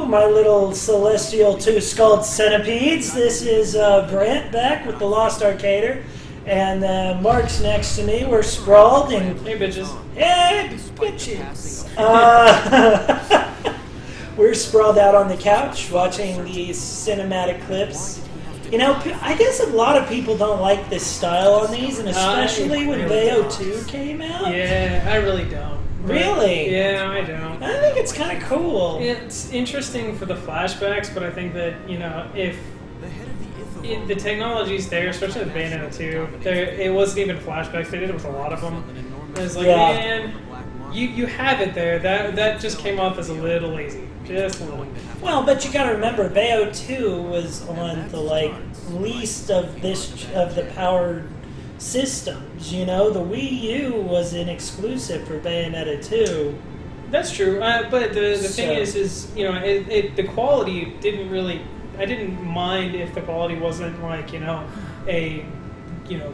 my little celestial two-skulled centipedes. This is Brent back with the Lost Arcader, and Mark's next to me. We're sprawled and... Hey, bitches. Hey, bitches. We're sprawled out on the couch watching these cinematic clips. You know, I guess a lot of people don't like this style on these, and especially when Bayo 2 came out. Yeah, I really don't. Really? Yeah, I don't. I think it's kind of cool. It's interesting for the flashbacks, but I think that, you know, if the technology's there, especially with Bayonetta 2, it wasn't even flashbacks. They did it with a lot of them. It was like, man, you have it there. That just came off as a little lazy. Just a little. Well, but you gotta remember, Bayo 2 was on the least of the powered systems. You know, the Wii U was an exclusive for Bayonetta 2. That's true, but the thing is you know, the quality didn't really. I didn't mind if the quality wasn't like, you know, a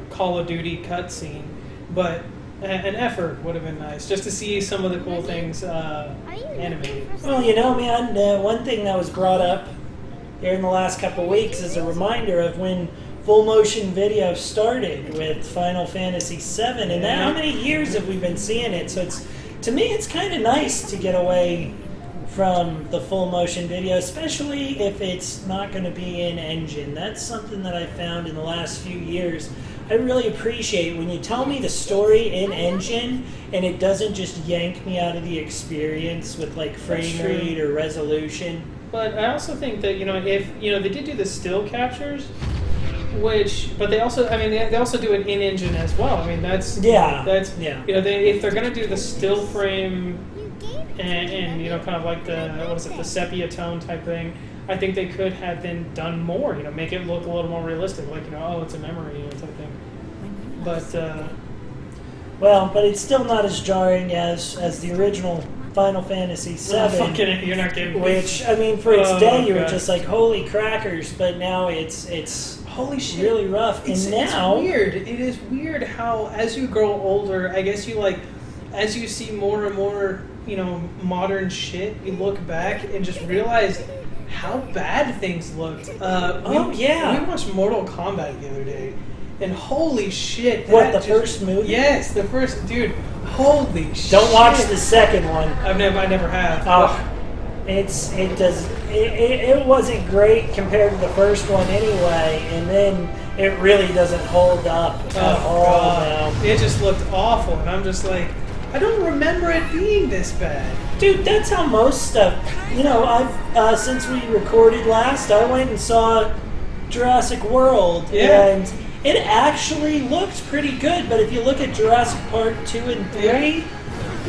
Call of Duty cutscene, but an effort would have been nice just to see some of the cool things animated. Well, you know, man, one thing that was brought up here in the last couple of weeks is a reminder of when full motion video started with Final Fantasy VII, and how many years have we been seeing it? So to me, it's kind of nice to get away from the full motion video, especially if it's not going to be in engine. That's something that I found in the last few years. I really appreciate when you tell me the story in engine and it doesn't just yank me out of the experience with like frame rate or resolution. But I also think that, you know, if they did do the still captures, but they also, I mean, they also do it in engine as well. I mean, that's you know, if they're going to do the still frame and you know, kind of like the sepia tone type thing, I think they could have been done more. You know, make it look a little more realistic, like, you know, oh, it's a memory, you know, type thing. But well, but it's still not as jarring as the original Final Fantasy VII. You're not kidding. Which, I mean, for its day, you were just like, holy crackers. But now it's holy shit, really rough. It's weird. It is weird how, as you grow older, I guess as you see more and more, you know, modern shit, you look back and just realize how bad things looked. We watched Mortal Kombat the other day, and holy shit! What, first movie? Yes, the first, dude. Holy shit! Don't watch the second one. I never have. Oh, it wasn't great compared to the first one anyway, and then it really doesn't hold up at all now. It just looked awful, and I'm just like, I don't remember it being this bad. Dude, that's how most stuff... You know, I've since we recorded last, I went and saw Jurassic World, and it actually looked pretty good, but if you look at Jurassic Park 2 and 3,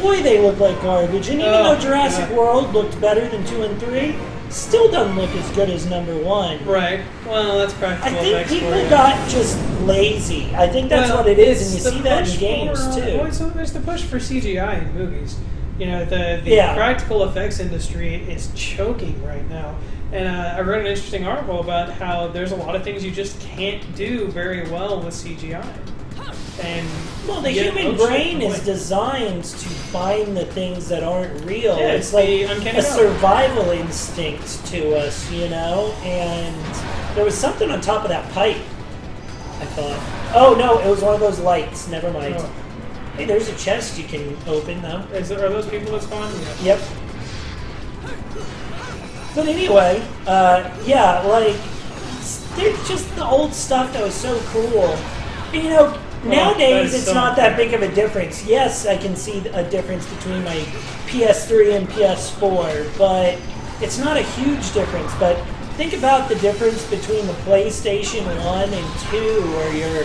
boy, they look like garbage. And even though Jurassic World looked better than 2 and 3, still doesn't look as good as number 1. Right. Well, that's practical effects. I think people got just lazy. I think that's what it is, and you see that in games, too. Well, so there's the push for CGI in movies. You know, the practical effects industry is choking right now. And I read an interesting article about how there's a lot of things you just can't do very well with CGI. And the human brain is designed to find the things that aren't real. Yeah, it's like a survival instinct to us, you know? And there was something on top of that pipe, I thought. Oh, no, it was one of those lights. Never mind. Oh. Hey, there's a chest you can open, though. Are those people that spawn? Yep. But anyway, there's just the old stuff that was so cool. And, you know, nowadays it's not that big of a difference. Yes, I can see a difference between my PS3 and PS4, but it's not a huge difference. But think about the difference between the PlayStation 1 and 2, or your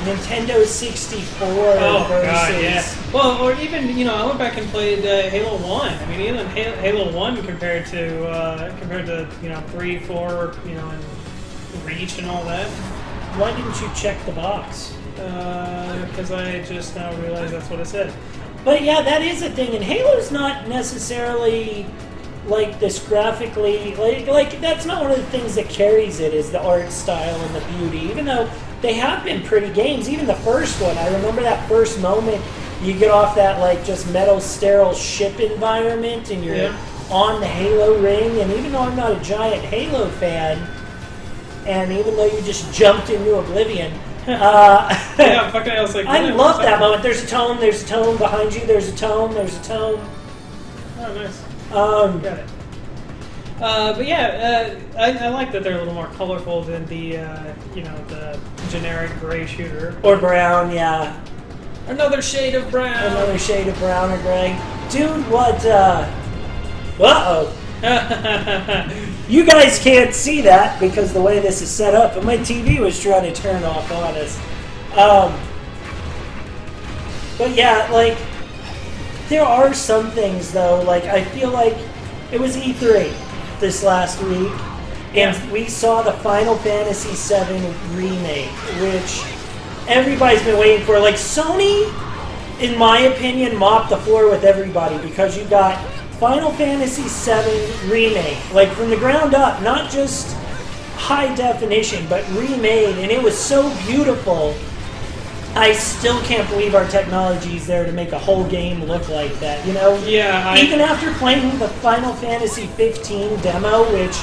Nintendo 64 versus... God, yeah. Well, or even, you know, I went back and played Halo 1. I mean, even Halo 1 compared to you know, 3, 4, you know, and Reach and all that. Why didn't you check the box? Because I just now realized that's what it said. But yeah, that is a thing, and Halo's not necessarily like this graphically, like that's not one of the things that carries it, is the art style and the beauty, even though they have been pretty games. Even the first one, I remember that first moment you get off that like just metal sterile ship environment and you're on the Halo ring, and even though I'm not a giant Halo fan, and even though you just jumped into oblivion, yeah, fucking, I was like, I love that moment. There's a tome behind you, there's a tome. Oh, nice. Got it. But yeah, I like that they're a little more colorful than the, the generic gray shooter. Or brown, yeah. Another shade of brown. Another shade of brown or gray. Dude, what, uh-oh. You guys can't see that because the way this is set up, but my TV was trying to turn off on us. But yeah, like, there are some things, though, like, I feel like it was E3 this last week, and we saw the Final Fantasy VII Remake, which everybody's been waiting for. Like, Sony, in my opinion, mopped the floor with everybody because you got Final Fantasy VII Remake, like from the ground up, not just high definition, but remade, and it was so beautiful. I still can't believe our technology is there to make a whole game look like that, you know? Yeah. Even after playing the Final Fantasy 15 demo, which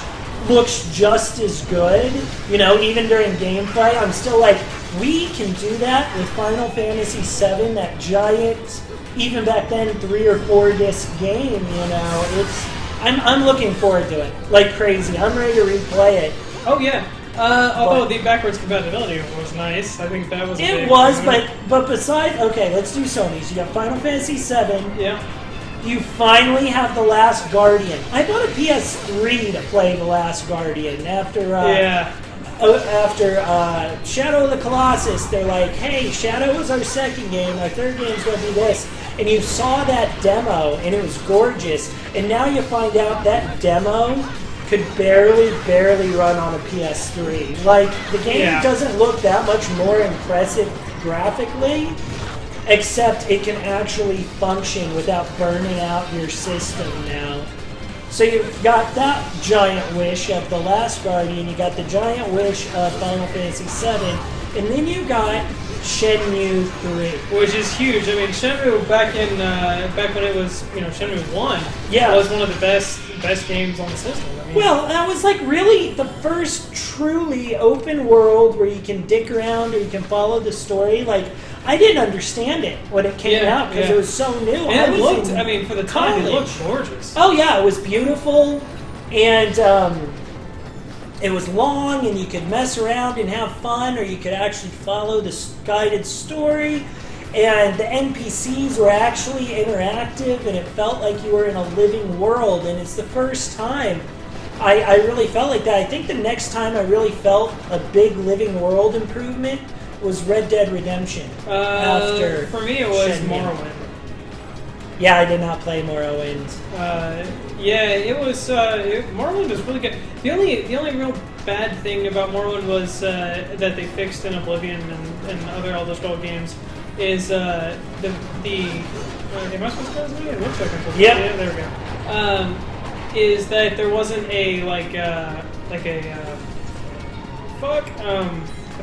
looks just as good, you know, even during gameplay, I'm still like, we can do that with Final Fantasy VII, that giant, even back then, 3 or 4 disc game, you know? I'm looking forward to it, like crazy. I'm ready to replay it. Oh, yeah. Although the backwards compatibility was nice. I think that was it was, but besides, okay, let's do Sony's. You got Final Fantasy VII. Yeah. You finally have The Last Guardian. I bought a PS3 to play The Last Guardian after Shadow of the Colossus. They're like, hey, Shadow was our second game. Our third game's going to be this. And you saw that demo, and it was gorgeous. And now you find out that demo could barely run on a PS3. Like, the game doesn't look that much more impressive graphically, except it can actually function without burning out your system now. So you've got that giant wish of The Last Guardian, you got the giant wish of Final Fantasy VII, and then you got Shenmue 3. Which is huge. I mean, Shenmue back when it was, Shenmue 1 was one of the best games on the system. I mean, well, that was like really the first truly open world where you can dick around or you can follow the story. Like, I didn't understand it when it came out because it was so new. And it looked, for the time, it looked gorgeous. Oh yeah, it was beautiful, and it was long, and you could mess around and have fun, or you could actually follow the guided story. And the NPCs were actually interactive, and it felt like you were in a living world. And it's the first time I really felt like that. I think the next time I really felt a big living world improvement was Red Dead Redemption. After for me, it was Shenmue. Morrowind. Yeah, I did not play Morrowind. It was Morrowind was really good. The only real bad thing about Morrowind was that they fixed in Oblivion and other Elder Scrolls games is the am I supposed to go this way? It looks like I'm supposed to. Yeah, there we go. Is that there wasn't a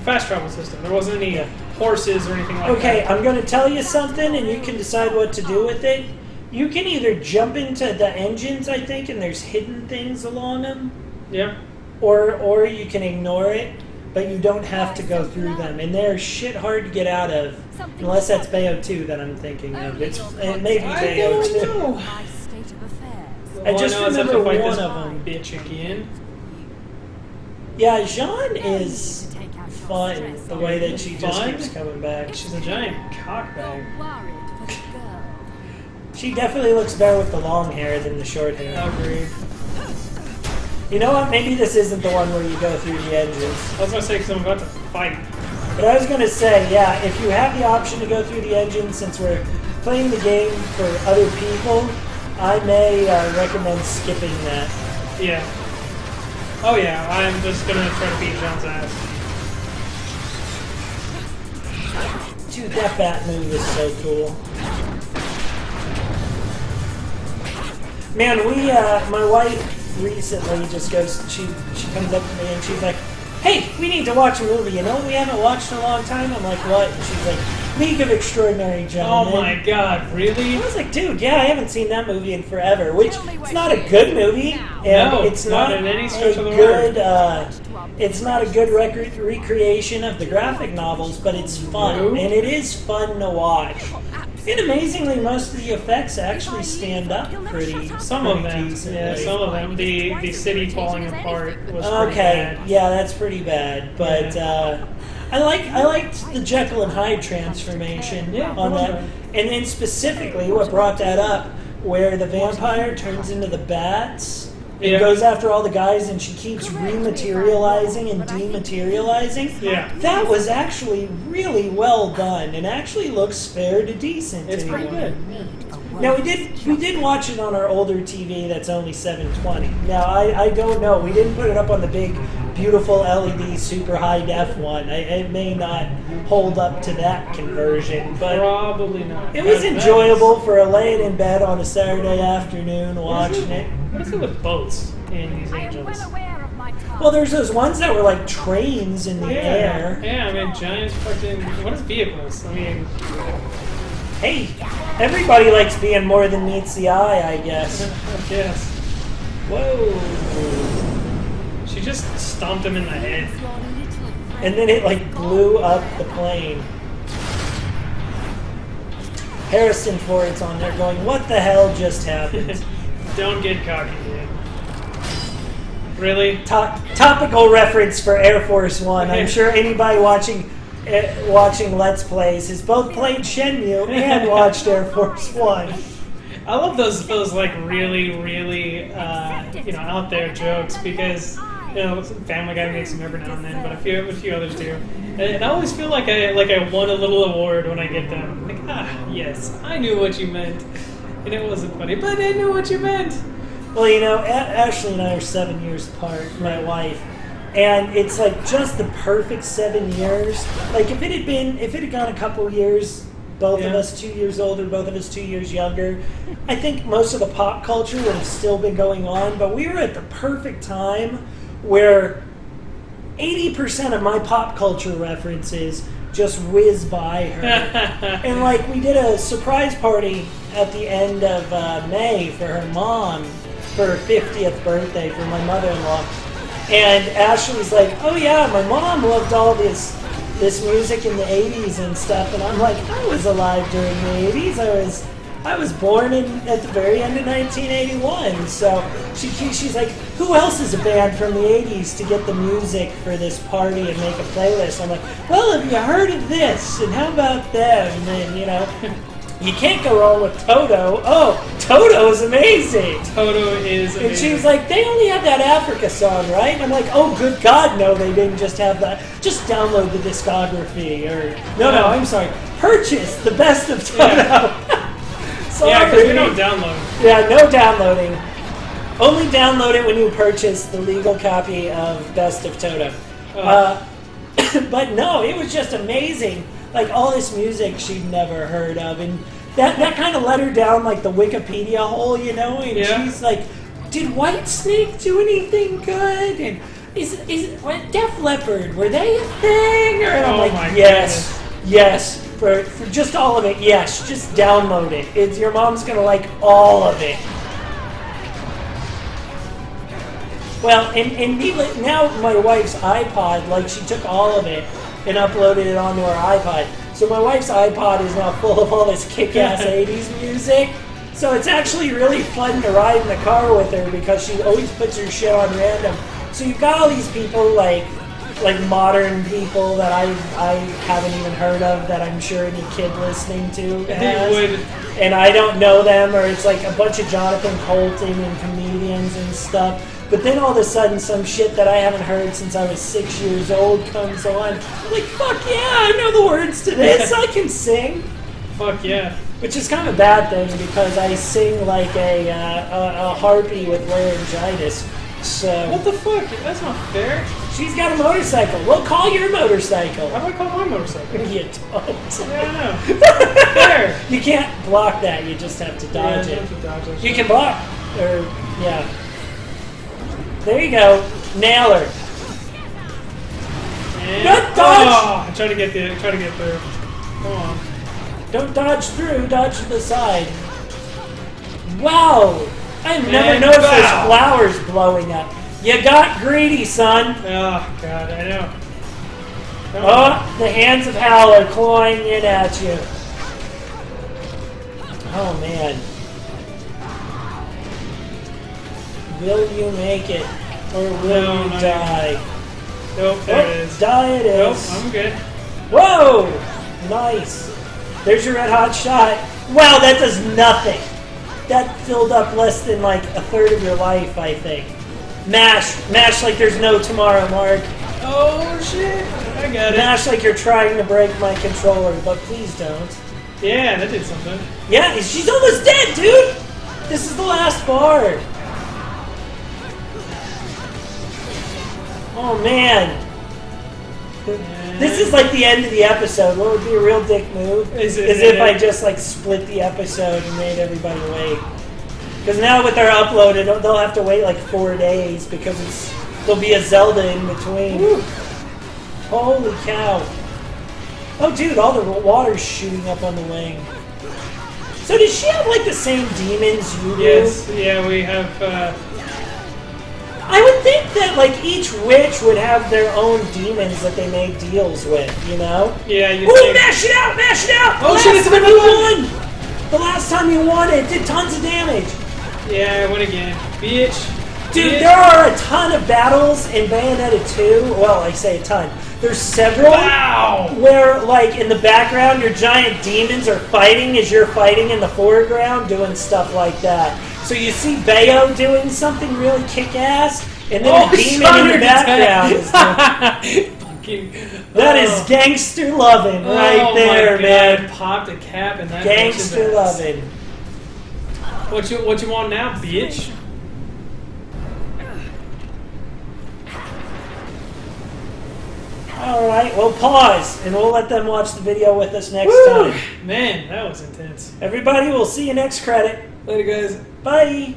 fast travel system. There wasn't any horses or anything like that. Okay, I'm going to tell you something, and you can decide what to do with it. You can either jump into the engines, I think, and there's hidden things along them. Yeah. Or you can ignore it, but you don't have to go through them. And they're shit hard to get out of, unless that's Bayo2 that I'm thinking of. It may be Bayo2. I just remember one of them. Bitch again. Yeah, Jean is fun, the way that she just keeps coming back. She's a giant cockbag. She definitely looks better with the long hair than the short hair. Agreed. You know what? Maybe this isn't the one where you go through the engines. I was going to say, because I'm about to fight. But I was going to say, yeah, if you have the option to go through the engines, since we're playing the game for other people, I may recommend skipping that. Yeah. Oh yeah, I'm just going to try to beat John's ass. Dude, that bat move is so cool. Man, my wife recently just goes, she comes up to me and she's like, hey, we need to watch a movie. You know what we haven't watched in a long time? I'm like, what? And she's like, League of Extraordinary Gentlemen. Oh my god, really? I was like, dude, yeah, I haven't seen that movie in forever. Which, it's not a good movie. And No, it's not in any stretch of the good, word. it's not a good recreation of the graphic novels, but it's fun. No. And it is fun to watch. And amazingly, most of the effects actually stand up pretty. Some of them, decently. yeah, some of them. The city falling apart was pretty Okay, bad. yeah, that's pretty bad. But I liked the Jekyll and Hyde transformation on that, and then specifically what brought that up, where the vampire turns into the bats. It goes after all the guys, and she keeps rematerializing and dematerializing. Yeah. That was actually really well done, and actually looks fair to decent. It's pretty good. Now we did watch it on our older TV that's only 720. Now I don't know. We didn't put it up on the big, beautiful LED super high def one. It may not hold up to that conversion, but probably not. it was enjoyable for laying in bed on a Saturday afternoon watching it. What is it with boats in these angels? Well, there's those ones that were like trains in the air. Yeah, I mean, giant fucking... What is vehicles? I mean... Hey, everybody likes being more than meets the eye, I guess. I guess. Whoa. She just stomped him in the head. And then it like blew up the plane. Harrison Ford's on there going, what the hell just happened? Don't get cocky, dude. Really? Topical reference for Air Force One. I'm sure anybody watching Let's Plays has both played Shenmue and watched Air Force One. I love those like really out there jokes because Family Guy makes them every now and then, but a few others do. And I always feel like I won a little award when I get them. Like, yes, I knew what you meant, and it wasn't funny, but I knew what you meant. Well, Ashley and I are 7 years apart, my wife, and it's like just the perfect 7 years. Like if it had gone a couple years, both of us 2 years older, both of us 2 years younger, I think most of the pop culture would have still been going on, but we were at the perfect time where 80% of my pop culture references just whiz by her. And like we did a surprise party at the end of May for her mom for her 50th birthday for my mother-in-law. And Ashley's like, oh yeah, my mom loved all this music in the 80s and stuff. And I'm like, I was alive during the 80s. I was born at the very end of 1981. So she's like, who else is a band from the 80s to get the music for this party and make a playlist? I'm like, well, have you heard of this? And how about them? And you can't go wrong with Toto. Oh, Toto is amazing. Toto is amazing. And she was like, they only have that Africa song, right? And I'm like, oh, good God, no, they didn't just have that. Just download the discography. Or no, I'm sorry. Purchase the best of Toto. Yeah, Sorry. because we don't download. Yeah, no downloading. Only download it when you purchase the legal copy of Best of Toto. But no, it was just amazing. Like all this music she'd never heard of, and that kind of let her down like the Wikipedia hole, And she's like, "Did Whitesnake do anything good?" And is Def Leppard, were they a thing? And I'm like, yes, for just all of it, yes, just download it. Your mom's gonna like all of it. Well, and now my wife's iPod, like she took all of it and uploaded it onto her iPod. So my wife's iPod is now full of all this kick-ass 80s music. So it's actually really fun to ride in the car with her because she always puts her shit on random. So you've got all these people like modern people that I haven't even heard of that I'm sure any kid listening to has. And I don't know them, or it's like a bunch of Jonathan Colton and comedians and stuff. But then all of a sudden, some shit that I haven't heard since I was 6 years old comes on. I'm like, fuck yeah, I know the words to this. I can sing. Fuck yeah. Which is kind of a bad thing because I sing like a harpy with laryngitis. So what the fuck? That's not fair. She's got a motorcycle. Well, call your motorcycle. How do I call my motorcycle? You don't. Yeah, I know. Fair. You can't block that. You just have to dodge it. You have to dodge it. You can block. There you go. Nail her. And, Good dodge. Try to get through. Come on. Don't dodge through, dodge to the side. Wow! I've never noticed those flowers blowing up. You got greedy, son. Oh, God, I know. Oh, the hands of hell are clawing in at you. Oh, man. Will you make it? Or will you die? Nope, there it is. Die it is. Nope, I'm good. Whoa! Nice. There's your red hot shot. Wow, that does nothing. That filled up less than like a third of your life, I think. Mash like there's no tomorrow, Mark. Oh shit! I got it. Mash like you're trying to break my controller, but please don't. Yeah, that did something. Yeah, she's almost dead, dude! This is the last bar. Oh man. This is like the end of the episode. What would be a real dick move? Is if I just like split the episode and made everybody wait. Because now with their upload, they'll have to wait like 4 days because there'll be a Zelda in between. Woo. Holy cow. Oh dude, all the water's shooting up on the wing. So does she have like the same demons you do? Yes, yeah, we have... I would think that like each witch would have their own demons that they made deals with, you know? Yeah, you Ooh, mash it out, mash it out! Oh shit, it's another one! The last time you won it did tons of damage. Yeah, I win again. Bitch. Dude, Bitch. there are a ton of battles in Bayonetta 2. Well, I say a ton. There's several where, like, in the background, your giant demons are fighting as you're fighting in the foreground, doing stuff like that. So you see Bayo doing something really kick-ass, and then the demon in the background is doing... That is gangster loving right there, man. Popped a cap in that. Gangster loving. What you want now, bitch? Alright, we'll pause, and we'll let them watch the video with us next time. Man, that was intense. Everybody, we'll see you next credit. Later, guys. Bye.